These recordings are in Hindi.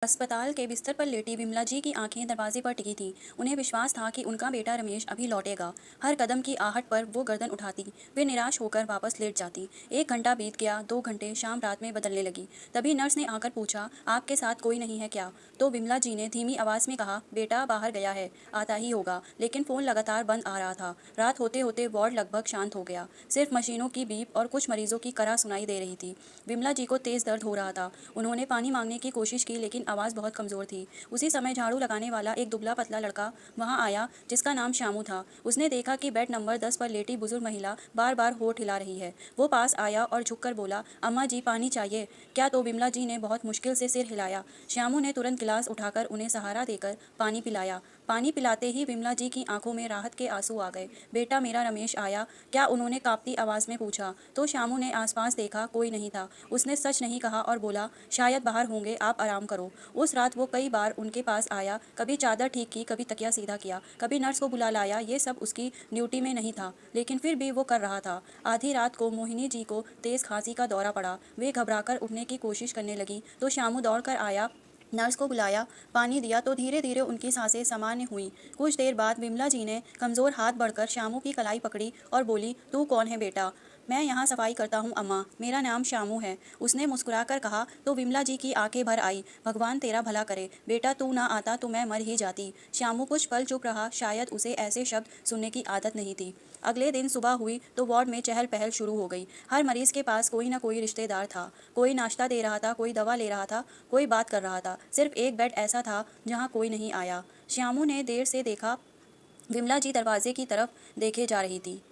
अस्पताल के बिस्तर पर लेटी विमला जी की आंखें दरवाजे पर टिकी थीं। उन्हें विश्वास था कि उनका बेटा रमेश अभी लौटेगा। हर कदम की आहट पर वो गर्दन उठाती, फिर निराश होकर वापस लेट जाती। 1 घंटा बीत गया, 2 घंटे, शाम रात में बदलने लगी। तभी नर्स ने आकर पूछा, आपके साथ कोई नहीं है क्या? तो विमला जी ने धीमी आवाज में कहा, बेटा बाहर गया है, आता ही होगा। लेकिन फोन लगातार बंद आ रहा था। रात होते होते वार्ड लगभग शांत हो गया। सिर्फ मशीनों की बीप और कुछ मरीजों की कराह सुनाई दे रही थी। विमला जी को तेज दर्द हो रहा था। उन्होंने पानी मांगने की कोशिश की, लेकिन आवाज़ बहुत कमज़ोर थी। उसी समय झाड़ू लगाने वाला एक दुबला पतला लड़का वहां आया, जिसका नाम श्यामू था। उसने देखा कि बेड नंबर 10 पर लेटी बुजुर्ग महिला बार बार होठ हिला रही है। वो पास आया और झुककर बोला, अम्मा जी पानी चाहिए क्या? तो विमला जी ने बहुत मुश्किल से सिर हिलाया। श्यामू ने तुरंत गिलास उठाकर उन्हें सहारा देकर पानी पिलाया। पानी पिलाते ही विमला जी की आंखों में राहत के आंसू आ गए। बेटा मेरा रमेश आया क्या? उन्होंने कांपती आवाज़ में पूछा। तो श्यामू ने आसपास देखा, कोई नहीं था। उसने सच नहीं कहा और बोला, शायद बाहर होंगे, आप आराम करो। उस रात वो कई बार उनके पास आया, कभी चादर ठीक की, कभी तकिया सीधा किया, कभी नर्स को बुला लाया। ये सब उसकी ड्यूटी में नहीं था, लेकिन फिर भी वो कर रहा था। आधी रात को मोहिनी जी को तेज खांसी का दौरा पड़ा। वे घबराकर उठने की कोशिश करने लगी तो श्यामू दौड़कर आया, नर्स को बुलाया, पानी दिया तो धीरे धीरे उनकी सांसें सामान्य हुई। कुछ देर बाद विमला जी ने कमजोर हाथ बढ़कर श्यामू की कलाई पकड़ी और बोली, तू कौन है बेटा? मैं यहाँ सफाई करता हूँ अम्मा, मेरा नाम श्यामू है, उसने मुस्कुराकर कहा। तो विमला जी की आंखें भर आई। भगवान तेरा भला करे, बेटा तू ना आता तो मैं मर ही जाती। श्यामू कुछ पल चुप रहा, शायद उसे ऐसे शब्द सुनने की आदत नहीं थी। अगले दिन सुबह हुई तो वार्ड में चहल पहल शुरू हो गई। हर मरीज के पास कोई ना कोई रिश्तेदार था। कोई नाश्ता दे रहा था, कोई दवा ले रहा था, कोई बात कर रहा था। सिर्फ एक बेड ऐसा था जहाँ कोई नहीं आया। श्यामू ने देर से देखा, विमला जी दरवाजे की तरफ देखे जा रही थी।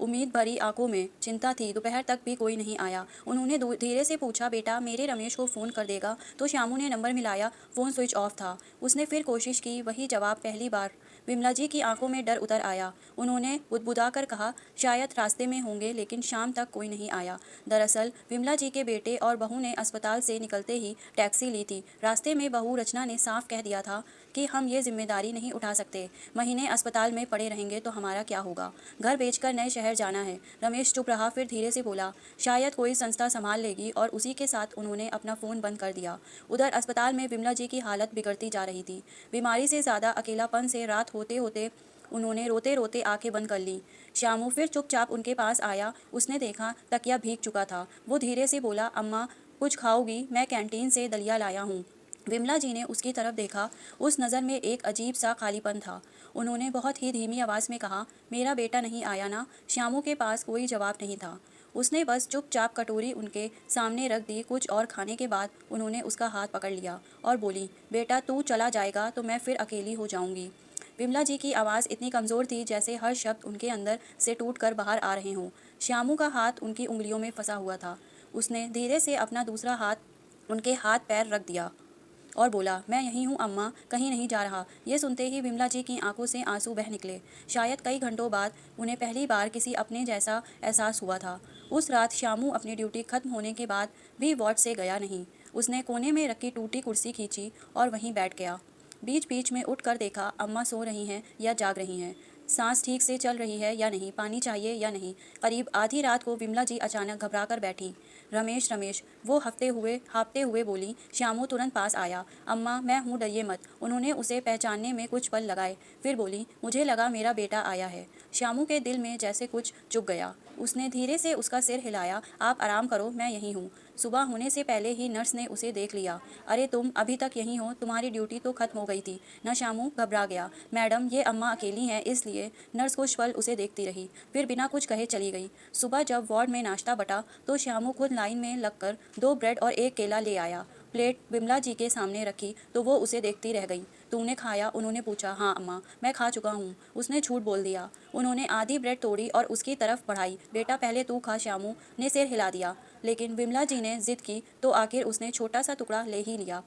उम्मीद भरी आंखों में चिंता थी। दोपहर तक भी कोई नहीं आया। उन्होंने धीरे से पूछा, बेटा मेरे रमेश को फ़ोन कर देगा? तो श्यामू ने नंबर मिलाया, फ़ोन स्विच ऑफ था। उसने फिर कोशिश की, वही जवाब पहली बार। विमला जी की आंखों में डर उतर आया। उन्होंने बुदबुदाकर कहा, शायद रास्ते में होंगे, लेकिन शाम तक कोई नहीं आया। दरअसल विमला जी के बेटे और बहू ने अस्पताल से निकलते ही टैक्सी ली थी। रास्ते में बहू रचना ने साफ कह दिया था कि हम ये जिम्मेदारी नहीं उठा सकते। महीने अस्पताल में पड़े रहेंगे तो हमारा क्या होगा? घर बेचकर नए शहर जाना है। रमेश चुप रहा, फिर धीरे से बोला, शायद कोई संस्था संभाल लेगी। और उसी के साथ उन्होंने अपना फ़ोन बंद कर दिया। उधर अस्पताल में विमला जी की हालत बिगड़ती जा रही थी। बीमारी से ज़्यादा अकेलापन से रात होते होते उन्होंने रोते रोते आंखें बंद कर ली। श्यामू फिर चुपचाप उनके पास आया। उसने देखा तकिया भीग चुका था। वो धीरे से बोला, अम्मा कुछ खाओगी? मैं कैंटीन से दलिया लाया हूँ। विमला जी ने उसकी तरफ देखा। उस नज़र में एक अजीब सा खालीपन था। उन्होंने बहुत ही धीमी आवाज़ में कहा, मेरा बेटा नहीं आया ना? श्यामू के पास कोई जवाब नहीं था। उसने बस चुपचाप कटोरी उनके सामने रख दी। कुछ और खाने के बाद उन्होंने उसका हाथ पकड़ लिया और बोली, बेटा तू चला जाएगा तो मैं फिर अकेली हो जाऊंगी। विमला जी की आवाज़ इतनी कमज़ोर थी जैसे हर शब्द उनके अंदर से टूट कर बाहर आ रहे हों। श्यामू का हाथ उनकी उंगलियों में फंसा हुआ था। उसने धीरे से अपना दूसरा हाथ उनके हाथ पैर रख दिया और बोला, मैं यहीं हूँ अम्मा, कहीं नहीं जा रहा। ये सुनते ही विमला जी की आंखों से आंसू बह निकले। शायद कई घंटों बाद उन्हें पहली बार किसी अपने जैसा एहसास हुआ था। उस रात श्यामू अपनी ड्यूटी खत्म होने के बाद भी वार्ड से गया नहीं। उसने कोने में रखी टूटी कुर्सी खींची और वहीं बैठ गया। बीच बीच में उठकर देखा, अम्मा सो रही हैं या जाग रही हैं, सांस ठीक से चल रही है या नहीं, पानी चाहिए या नहीं। करीब आधी रात को विमला जी अचानक घबरा कर बैठी। रमेश रमेश, वो हाँफते हुए बोली। श्यामू तुरंत पास आया। अम्मा मैं हूँ, डरिए मत। उन्होंने उसे पहचानने में कुछ पल लगाए, फिर बोली, मुझे लगा मेरा बेटा आया है। श्यामू के दिल में जैसे कुछ चुभ गया। उसने धीरे से उसका सिर हिलाया, आप आराम करो, मैं यहीं हूँ। सुबह होने से पहले ही नर्स ने उसे देख लिया। अरे तुम अभी तक यहीं हो? तुम्हारी ड्यूटी तो खत्म हो गई थी ना? श्यामू घबरा गया। मैडम ये अम्मा अकेली हैं इसलिए। नर्स कुछ पल उसे देखती रही, फिर बिना कुछ कहे चली गई। सुबह जब वार्ड में नाश्ता बटा तो श्यामू खुद लाइन में लगकर 2 ब्रेड और एक केला ले आया। प्लेट विमला जी के सामने रखी तो वो उसे देखती रह गई। तूने खाया? उन्होंने पूछा। हाँ अम्मा, मैं खा चुका हूँ, उसने झूठ बोल दिया। उन्होंने आधी ब्रेड तोड़ी और उसकी तरफ बढ़ाई। बेटा पहले तू खा, श्यामू ने सिर हिला दिया। लेकिन विमला जी ने जिद की तो आखिर उसने छोटा सा टुकड़ा ले ही लिया।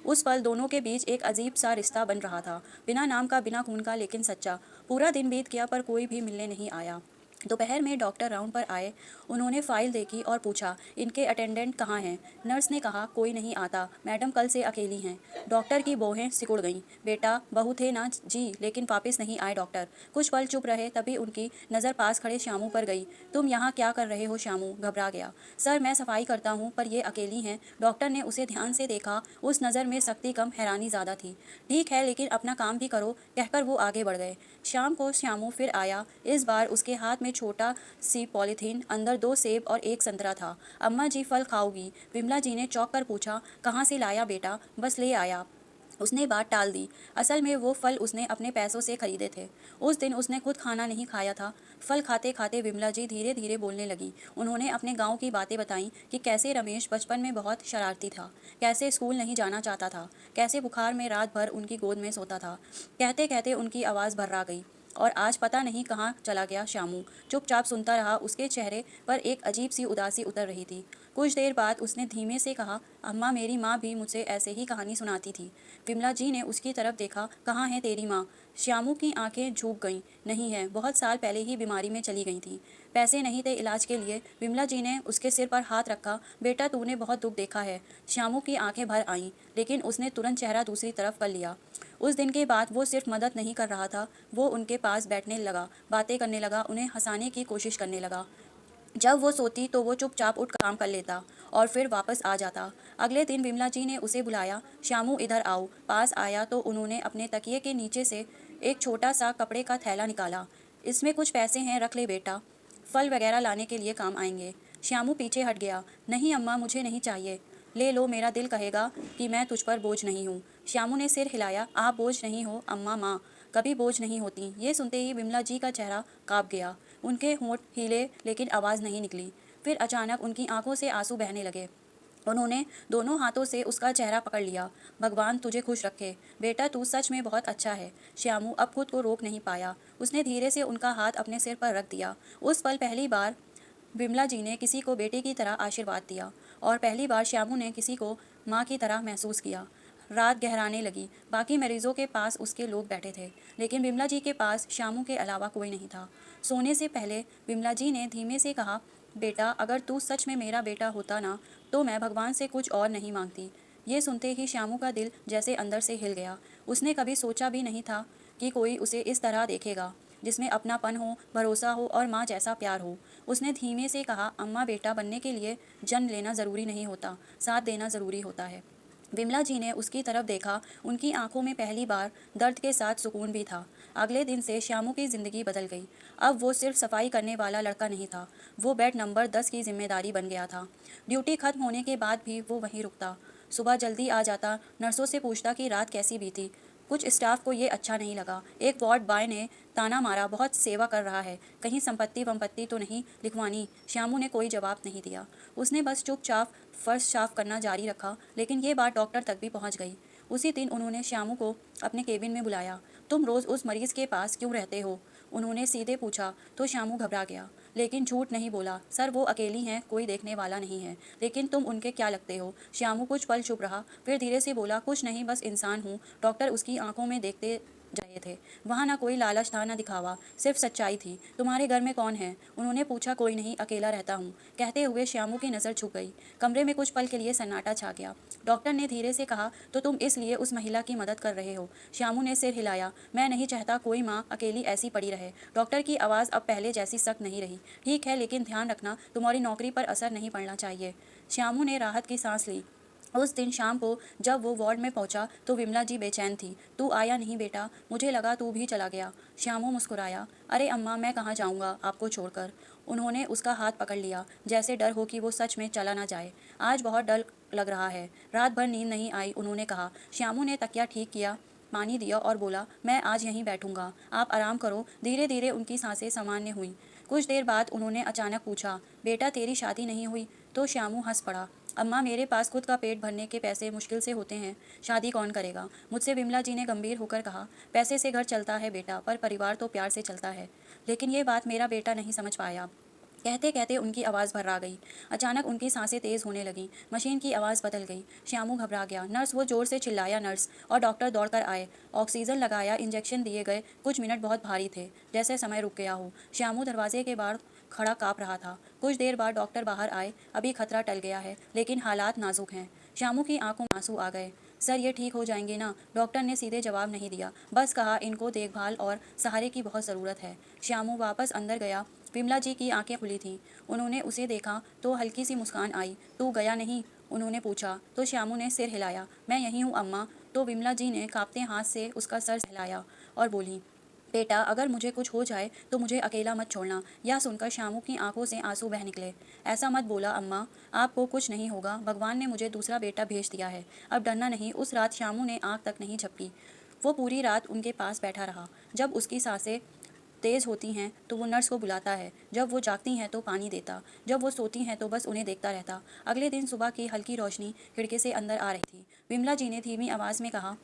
उस पल दोनों के बीच एक अजीब सा रिश्ता बन रहा था, बिना नाम का, बिना खून का, लेकिन सच्चा। पूरा दिन बीत गया पर कोई भी मिलने नहीं आया। दोपहर में डॉक्टर राउंड पर आए। उन्होंने फाइल देखी और पूछा, इनके अटेंडेंट कहाँ हैं? नर्स ने कहा, कोई नहीं आता मैडम, कल से अकेली हैं। डॉक्टर की भौहें सिकुड़ गईं। बेटा, बहू थे ना जी, लेकिन वापस नहीं आए डॉक्टर। कुछ पल चुप रहे, तभी उनकी नज़र पास खड़े श्यामू पर गई। तुम यहाँ क्या कर रहे हो श्यामू? घबरा गया। सर, मैं सफाई करता हूँ, पर ये अकेली हैं। डॉक्टर ने उसे ध्यान से देखा। उस नज़र में सख्ती कम हैरानी ज़्यादा थी। ठीक है, लेकिन अपना काम भी करो, कहकर वो आगे बढ़ गए। शाम को श्यामू फिर आया। इस बार उसके हाथ में छोटा सी पॉलीथीन, अंदर 2 सेब और 1 संतरा था। अम्मा जी, फल खाओगी? विमला जी ने चौंक कर पूछा। कहाँ से लाया बेटा? बस ले आया। उसने बात टाल दी। असल में वो फल उसने अपने पैसों से खरीदे थे। उस दिन उसने खुद खाना नहीं खाया था। फल खाते खाते विमला जी धीरे धीरे बोलने लगी। उन्होंने अपने गांव की बातें बताईं कि कैसे रमेश बचपन में बहुत शरारती था, कैसे स्कूल नहीं जाना चाहता था, कैसे बुखार में रात भर उनकी गोद में सोता था। कहते कहते उनकी आवाज़ भर्रा गई। और आज पता नहीं कहाँ चला गया श्यामू। चुपचाप सुनता रहा। उसके चेहरे पर एक अजीब सी उदासी उतर रही थी। कुछ देर बाद उसने धीमे से कहा, अम्मा, मेरी माँ भी मुझसे ऐसे ही कहानी सुनाती थी। विमला जी ने उसकी तरफ देखा। कहाँ है तेरी माँ? श्यामू की आंखें झुक गईं। नहीं है, बहुत साल पहले ही बीमारी में चली गई थी। पैसे नहीं थे इलाज के लिए। विमला जी ने उसके सिर पर हाथ रखा। बेटा, तूने बहुत दुख देखा है। श्यामू की आंखें भर आईं, लेकिन उसने तुरंत चेहरा दूसरी तरफ कर लिया। उस दिन के बाद वो सिर्फ मदद नहीं कर रहा था, वो उनके पास बैठने लगा, बातें करने लगा, उन्हें हंसाने की कोशिश करने लगा। जब वो सोती तो वो चुपचाप उठ काम कर लेता और फिर वापस आ जाता। अगले दिन विमला जी ने उसे बुलाया। श्यामू, इधर आओ। पास आया तो उन्होंने अपने तकिए के नीचे से एक छोटा सा कपड़े का थैला निकाला। इसमें कुछ पैसे हैं, रख ले बेटा, फल वगैरह लाने के लिए काम आएंगे। श्यामू पीछे हट गया। नहीं अम्मा, मुझे नहीं चाहिए। ले लो, मेरा दिल कहेगा कि मैं तुझ पर बोझ नहीं हूँ। श्यामू ने सिर हिलाया। आप बोझ नहीं हो अम्मा, माँ कभी बोझ नहीं होती। ये सुनते ही विमला जी का चेहरा काँप गया। उनके होंठ हिले, लेकिन आवाज़ नहीं निकली। फिर अचानक उनकी आंखों से आंसू बहने लगे। उन्होंने दोनों हाथों से उसका चेहरा पकड़ लिया। भगवान तुझे खुश रखे बेटा, तू सच में बहुत अच्छा है। श्यामू अब खुद को रोक नहीं पाया। उसने धीरे से उनका हाथ अपने सिर पर रख दिया। उस पल पहली बार विमला जी ने किसी को बेटे की तरह आशीर्वाद दिया, और पहली बार श्यामू ने किसी को माँ की तरह महसूस किया। रात गहराने लगी। बाकी मरीजों के पास उसके लोग बैठे थे, लेकिन विमला जी के पास श्यामू के अलावा कोई नहीं था। सोने से पहले विमला जी ने धीमे से कहा, बेटा, अगर तू सच में मेरा बेटा होता ना, तो मैं भगवान से कुछ और नहीं मांगती। ये सुनते ही श्यामू का दिल जैसे अंदर से हिल गया। उसने कभी सोचा भी नहीं था कि कोई उसे इस तरह देखेगा, जिसमें अपनापन हो, भरोसा हो और माँ जैसा प्यार हो। उसने धीमे से कहा, अम्मा, बेटा बनने के लिए जन्म लेना ज़रूरी नहीं होता, साथ देना ज़रूरी होता है। विमला जी ने उसकी तरफ देखा। उनकी आंखों में पहली बार दर्द के साथ सुकून भी था। अगले दिन से श्यामू की ज़िंदगी बदल गई। अब वो सिर्फ सफाई करने वाला लड़का नहीं था, वो बेड नंबर 10 की जिम्मेदारी बन गया था। ड्यूटी खत्म होने के बाद भी वो वहीं रुकता। सुबह जल्दी आ जाता, नर्सों से पूछता कि रात कैसी बीती। कुछ स्टाफ को ये अच्छा नहीं लगा। एक वार्ड बॉय ने ताना मारा, बहुत सेवा कर रहा है, कहीं संपत्ति वंपत्ति तो नहीं लिखवानी। श्यामू ने कोई जवाब नहीं दिया। उसने बस चुपचाप फर्श साफ करना जारी रखा, लेकिन ये बात डॉक्टर तक भी पहुंच गई। उसी दिन उन्होंने श्यामू को अपने केबिन में बुलाया। तुम रोज़ उस मरीज़ के पास क्यों रहते हो? उन्होंने सीधे पूछा। तो श्यामू घबरा गया, लेकिन झूठ नहीं बोला। सर, वो अकेली हैं, कोई देखने वाला नहीं है। लेकिन तुम उनके क्या लगते हो? श्यामू कुछ पल चुप रहा, फिर धीरे से बोला, कुछ नहीं, बस इंसान हूँ। डॉक्टर उसकी आंखों में देखते रहे थे। वहाँ ना कोई लालच था, ना दिखावा, सिर्फ सच्चाई थी। तुम्हारे घर में कौन है? उन्होंने पूछा। कोई नहीं, अकेला रहता हूँ। कहते हुए श्यामू की नज़र झुक गई। कमरे में कुछ पल के लिए सन्नाटा छा गया। डॉक्टर ने धीरे से कहा, तो तुम इसलिए उस महिला की मदद कर रहे हो? श्यामू ने सिर हिलाया। मैं नहीं चाहता कोई माँ अकेली ऐसी पड़ी रहे। डॉक्टर की आवाज़ अब पहले जैसी सख्त नहीं रही। ठीक है, लेकिन ध्यान रखना, तुम्हारी नौकरी पर असर नहीं पड़ना चाहिए। श्यामू ने राहत की सांस ली। उस दिन शाम को जब वो वार्ड में पहुंचा तो विमला जी बेचैन थी। तू आया नहीं बेटा, मुझे लगा तू भी चला गया। श्यामू मुस्कुराया। अरे अम्मा, मैं कहाँ जाऊँगा आपको छोड़कर। उन्होंने उसका हाथ पकड़ लिया, जैसे डर हो कि वो सच में चला ना जाए। आज बहुत डर लग रहा है, रात भर नींद नहीं आई, उन्होंने कहा। श्यामू ने तकिया ठीक किया, पानी दिया और बोला, मैं आज यहीं बैठूंगा, आप आराम करो। धीरे धीरे उनकी सांसें सामान्य हुई। कुछ देर बाद उन्होंने अचानक पूछा, बेटा, तेरी शादी नहीं हुई? तो श्यामू हंस पड़ा। अम्मा, मेरे पास खुद का पेट भरने के पैसे मुश्किल से होते हैं, शादी कौन करेगा मुझसे? विमला जी ने गंभीर होकर कहा। पैसे से घर चलता है बेटा, पर परिवार तो प्यार से चलता है। लेकिन ये बात मेरा बेटा नहीं समझ पाया। कहते कहते उनकी आवाज़ भर्रा गई। अचानक उनकी सांसें तेज़ होने लगीं। मशीन की आवाज़ बदल गई। श्यामू घबरा गया। नर्स, वो ज़ोर से चिल्लाया, नर्स, और डॉक्टर दौड़कर आए। ऑक्सीजन लगाया, इंजेक्शन दिए गए। कुछ मिनट बहुत भारी थे, जैसे समय रुक गया हो। श्यामू दरवाजे के बाहर खड़ा काँप रहा था। कुछ देर बाद डॉक्टर बाहर आए। अभी खतरा टल गया है, लेकिन हालात नाजुक हैं। श्यामू की आंखों में आंसू आ गए। सर, ये ठीक हो जाएंगे ना? डॉक्टर ने सीधे जवाब नहीं दिया, बस कहा, इनको देखभाल और सहारे की बहुत ज़रूरत है। श्यामू वापस अंदर गया। विमला जी की आंखें खुली थीं। उन्होंने उसे देखा तो हल्की सी मुस्कान आई। तू गया नहीं? उन्होंने पूछा तो श्यामू ने सिर हिलाया। मैं यहीं हूँ अम्मा। तो विमला जी ने कांपते हाथ से उसका सर हिलाया और बोली, बेटा, अगर मुझे कुछ हो जाए तो मुझे अकेला मत छोड़ना। यह सुनकर श्यामू की आंखों से आंसू बह निकले। ऐसा मत बोला अम्मा, आपको कुछ नहीं होगा। भगवान ने मुझे दूसरा बेटा भेज दिया है, अब डरना नहीं। उस रात श्यामू ने आंख तक नहीं झपकी। वो पूरी रात उनके पास बैठा रहा। जब उसकी सांसें तेज़ होती हैं तो वो नर्स को बुलाता है, जब वो जागती हैं तो पानी देता, जब वो सोती हैं तो बस उन्हें देखता रहता। अगले दिन सुबह की हल्की रोशनी खिड़की से अंदर आ रही थी। विमला जी ने धीमी आवाज़ में कहा,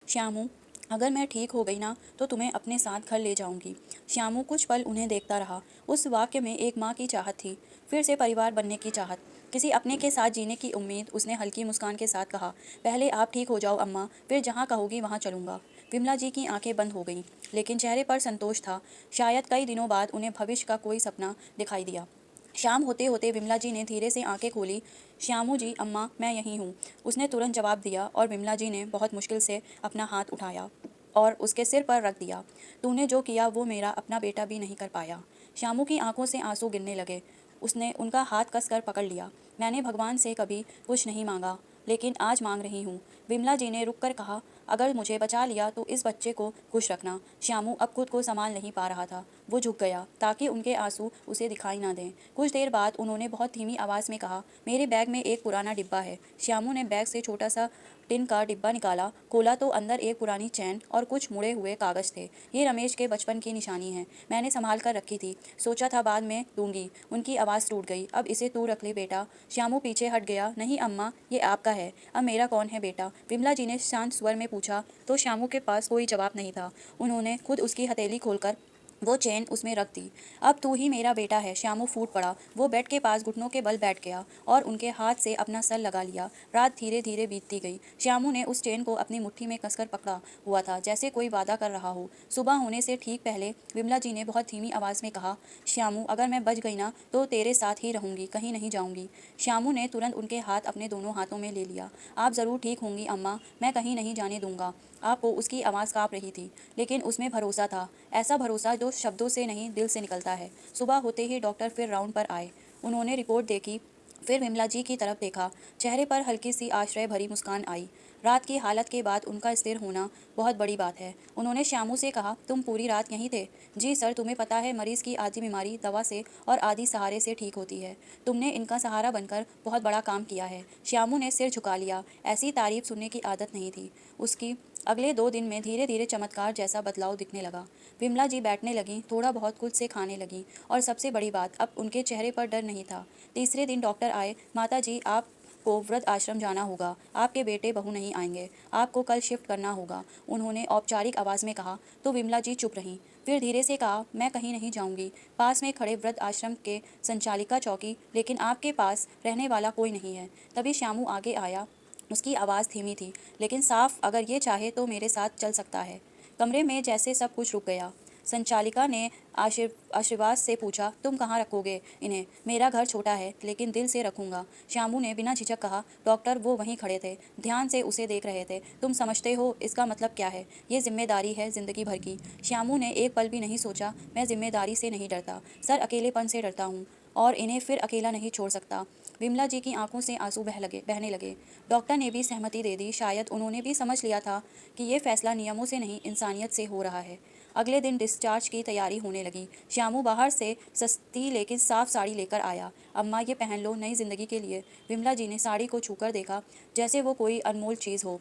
श्यामू, अगर मैं ठीक हो गई ना तो तुम्हें अपने साथ घर ले जाऊंगी। श्यामू कुछ पल उन्हें देखता रहा। उस वाक्य में एक माँ की चाहत थी, फिर से परिवार बनने की चाहत, किसी अपने के साथ जीने की उम्मीद। उसने हल्की मुस्कान के साथ कहा, पहले आप ठीक हो जाओ अम्मा, फिर जहाँ कहोगी वहाँ चलूँगा। विमला जी की आंखें बंद हो गईं, लेकिन चेहरे पर संतोष था। शायद कई दिनों बाद उन्हें भविष्य का कोई सपना दिखाई दिया। शाम होते होते विमला जी ने धीरे से आंखें खोली। श्यामू जी, अम्मा, मैं यहीं हूँ, उसने तुरंत जवाब दिया। और विमला जी ने बहुत मुश्किल से अपना हाथ उठाया और उसके सिर पर रख दिया। तूने जो किया वो मेरा अपना बेटा भी नहीं कर पाया। श्यामू की आंखों से आंसू गिरने लगे। उसने उनका हाथ कसकर पकड़ लिया। मैंने भगवान से कभी कुछ नहीं मांगा, लेकिन आज मांग रही हूँ। विमला जी ने रुककर कहा, अगर मुझे बचा लिया तो इस बच्चे को खुश रखना। श्यामू अब खुद को संभाल नहीं पा रहा था। वो झुक गया ताकि उनके आंसू उसे दिखाई ना दें। कुछ देर बाद उन्होंने बहुत धीमी आवाज़ में कहा, मेरे बैग में एक पुराना डिब्बा है। श्यामू ने बैग से छोटा सा टिन का डिब्बा निकाला। खोला तो अंदर एक पुरानी चैन और कुछ मुड़े हुए कागज़ थे। ये रमेश के बचपन की निशानी है, मैंने संभाल कर रखी थी। सोचा था बाद में दूंगी। उनकी आवाज़ टूट गई। अब इसे तू रख ले बेटा। श्यामू पीछे हट गया। नहीं अम्मा, ये आपका है, अब मेरा कौन है बेटा? विमला जी ने शांत स्वर में पूछा। तो श्यामू के पास कोई जवाब नहीं था। उन्होंने खुद उसकी हथेली खोलकर वो चेन उसमें रख दी। अब तू ही मेरा बेटा है। श्यामू फूट पड़ा। वो बेड के पास घुटनों के बल बैठ गया और उनके हाथ से अपना सर लगा लिया। रात धीरे धीरे बीतती गई। श्यामू ने उस चेन को अपनी मुट्ठी में कसकर पकड़ा हुआ था, जैसे कोई वादा कर रहा हो। सुबह होने से ठीक पहले विमला जी ने बहुत धीमी आवाज़ में कहा, श्यामू, अगर मैं बच गई ना तो तेरे साथ ही रहूंगी, कहीं नहीं जाऊंगी। श्यामू ने तुरंत उनके हाथ अपने दोनों हाथों में ले लिया। आप ज़रूर ठीक होंगी अम्मा, मैं कहीं नहीं जाने दूंगा आपको। उसकी आवाज़ काँप रही थी, लेकिन उसमें भरोसा था। ऐसा भरोसा जो शब्दों से नहीं, दिल से निकलता है। सुबह होते ही डॉक्टर फिर राउंड पर आए। उन्होंने रिपोर्ट देखी, फिर विमला जी की तरफ देखा। चेहरे पर हल्की सी आश्चर्य भरी मुस्कान आई। रात की हालत के बाद उनका स्थिर होना बहुत बड़ी बात है। उन्होंने श्यामू से कहा, तुम पूरी रात यहीं थे? जी सर, तुम्हें पता है मरीज़ की आधी बीमारी दवा से और आधी सहारे से ठीक होती है। तुमने इनका सहारा बनकर बहुत बड़ा काम किया है। श्यामू ने सिर झुका लिया। ऐसी तारीफ सुनने की आदत नहीं थी उसकी। अगले 2 दिन में धीरे धीरे चमत्कार जैसा बदलाव दिखने लगा। विमला जी बैठने लगीं, थोड़ा बहुत खुद से खाने लगीं, और सबसे बड़ी बात, अब उनके चेहरे पर डर नहीं था। तीसरे दिन डॉक्टर आए। माता जी, आपको वृद्ध आश्रम जाना होगा, आपके बेटे बहू नहीं आएंगे, आपको कल शिफ्ट करना होगा। उन्होंने औपचारिक आवाज़ में कहा तो विमला जी चुप रहीं। फिर धीरे से कहा, मैं कहीं नहीं जाऊंगी। पास में खड़े वृद्ध आश्रम के संचालिका चौकी, लेकिन आपके पास रहने वाला कोई नहीं है। तभी श्यामू आगे आया। उसकी आवाज़ धीमी थी लेकिन साफ, अगर ये चाहे तो मेरे साथ चल सकता है। कमरे में जैसे सब कुछ रुक गया। संचालिका ने आशीर्वाद से पूछा, तुम कहाँ रखोगे इन्हें? मेरा घर छोटा है लेकिन दिल से रखूंगा। श्यामू ने बिना झिझक कहा। डॉक्टर वो वहीं खड़े थे, ध्यान से उसे देख रहे थे। तुम समझते हो इसका मतलब क्या है? ये जिम्मेदारी है जिंदगी भर की। श्यामू ने एक पल भी नहीं सोचा। मैं जिम्मेदारी से नहीं डरता सर, अकेलेपन से डरता हूँ, और इन्हें फिर अकेला नहीं छोड़ सकता। विमला जी की आंखों से आंसू बहने लगे। डॉक्टर ने भी सहमति दे दी। शायद उन्होंने भी समझ लिया था कि ये फैसला नियमों से नहीं, इंसानियत से हो रहा है। अगले दिन डिस्चार्ज की तैयारी होने लगी। श्यामू बाहर से सस्ती लेकिन साफ साड़ी लेकर आया। अम्मा, ये पहन लो, नई जिंदगी के लिए। विमला जी ने साड़ी को छूकर देखा, जैसे वो कोई अनमोल चीज़ हो।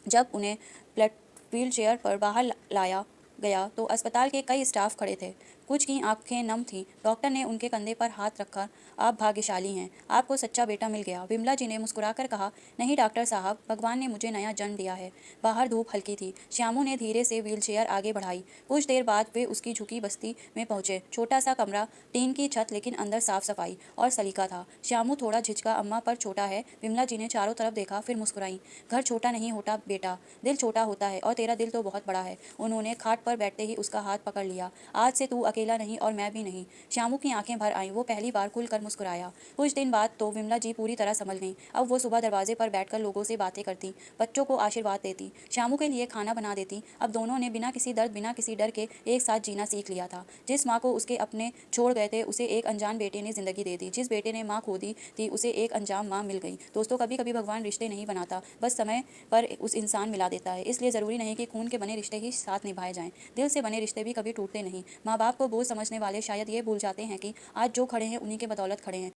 जब उन्हें व्हील चेयर पर बाहर लाया गया तो अस्पताल के कई स्टाफ खड़े थे। कुछ की आंखें नम थीं। डॉक्टर ने उनके कंधे पर हाथ रखकर, आप भाग्यशाली हैं, आपको सच्चा बेटा मिल गया। विमला जी ने मुस्कुराकर कहा, नहीं डॉक्टर साहब, भगवान ने मुझे नया जन्म दिया है। बाहर धूप हल्की थी। श्यामू ने धीरे से व्हीलचेयर आगे बढ़ाई। कुछ देर बाद वे उसकी झुकी बस्ती में पहुंचे। छोटा सा कमरा, टीन की छत, लेकिन अंदर साफ सफाई और सलीका था। श्यामू थोड़ा झिझका, अम्मा पर छोटा है। विमला जी ने चारों तरफ देखा, फिर मुस्कुराई। घर छोटा नहीं होता बेटा, दिल छोटा होता है, और तेरा दिल तो बहुत बड़ा है। उन्होंने खाट पर बैठते ही उसका हाथ पकड़ लिया। आज से तू अकेला नहीं और मैं भी नहीं। श्यामू की आंखें भर आईं। वो पहली बार खुलकर मुस्कुराया। कुछ दिन बाद तो विमला जी पूरी तरह संभल गईं। अब वो सुबह दरवाजे पर बैठकर लोगों से बातें करती, बच्चों को आशीर्वाद देती, श्यामू के लिए खाना बना देती। अब दोनों ने बिना किसी दर्द, बिना किसी डर के एक साथ जीना सीख लिया था। जिस माँ को उसके अपने छोड़ गए थे, उसे एक अनजान बेटे ने जिंदगी दे दी। जिस बेटे ने माँ खो दी थी, उसे एक अनजान माँ मिल गई। दोस्तों, कभी कभी भगवान रिश्ते नहीं बनाता, बस समय पर उस इंसान मिला देता है। इसलिए ज़रूरी नहीं कि खून के बने रिश्ते ही साथ निभाए जाएं। दिल से बने रिश्ते भी कभी टूटते नहीं। माँ बाप को बोझ समझने वाले शायद ये भूल जाते हैं कि आज जो खड़े हैं उन्हीं के बदौलत खड़े हैं।